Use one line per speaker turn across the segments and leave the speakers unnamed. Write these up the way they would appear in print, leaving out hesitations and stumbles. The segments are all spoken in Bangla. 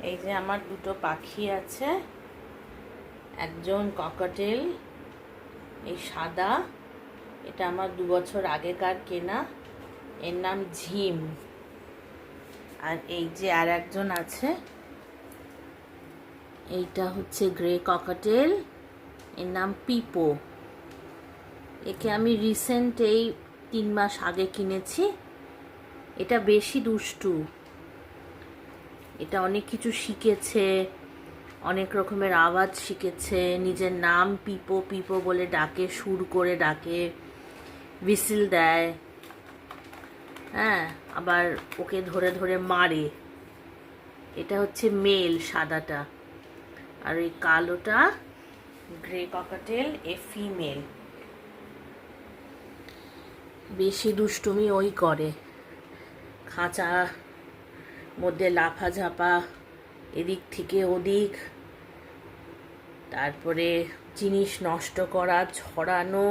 এই যে আমার দুটো পাখি আছে, একজন ককাটেল, এই সাদা, এটা আমার 2 বছর আগেকার কেনা, এর নাম ঝিম। আর এই যে আর একজন আছে, এইটা হচ্ছে গ্রে ককাটেল, এর নাম পিপো। একে আমি রিসেন্ট এই 3 মাস আগে কিনেছি। এটা বেশি দুষ্টু, এটা অনেক কিছু শিখেছে, অনেক রকমের আওয়াজ শিখেছে, নিজের নাম পিপো পিপো বলে ডাকে, সুর করে ডাকে, হুইসেল দেয়। হ্যাঁ, আবার ওকে ধরে ধরে মারে। এটা হচ্ছে মেল সাদাটা, আর ওই কালোটা গ্রে ককাটেল, এ ফিমেল। বেশি দুষ্টুমি ওই করে, খাঁচা মধ্যে লাফাঝাপা, এদিক থেকে ওদিক, তারপরে জিনিস নষ্ট করা, ছড়ানো,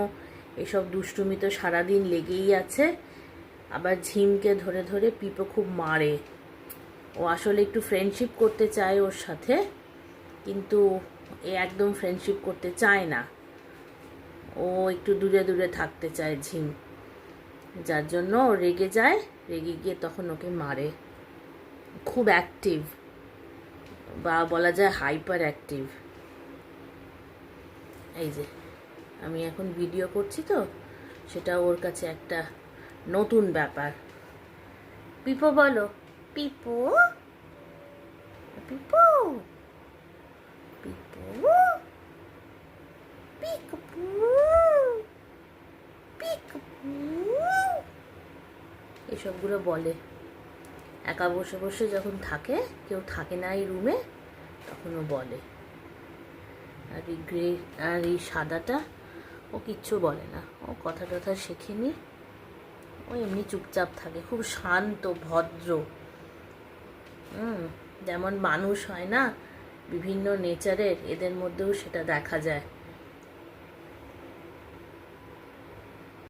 এসব দুষ্টুমি তো সারাদিন লেগেই আছে। আবার ঝিমকে ধরে ধরে পিপো খুব মারে। ও আসলে একটু ফ্রেন্ডশিপ করতে চায় ওর সাথে, কিন্তু এ একদম ফ্রেন্ডশিপ করতে চায় না, ও একটু দূরে দূরে থাকতে চায় ঝিম। যার জন্য ও রেগে যায়, রেগে গিয়ে তখন ওকে মারে। খুব অ্যাক্টিভ, বা বলা যায় হাইপার অ্যাক্টিভ। এই যে আমি এখন ভিডিও করছি তো, সেটা ওর কাছে একটা নতুন ব্যাপার। পিপো বলো, পিপো পিপো পিপো পিকপু পিকপু, এসবগুলো বলে। একা বসে বসে যখন থাকে, কেউ থাকে না এই রুমে, তখন ও বলে। আর এই গ্রে আর এই সাদাটা, ও কিচ্ছু বলে না, ও কথা টথা শেখেনি, ও এমনি চুপচাপ থাকে, খুব শান্ত ভদ্র। যেমন মানুষ হয় না বিভিন্ন নেচারের, এদের মধ্যেও সেটা দেখা যায়।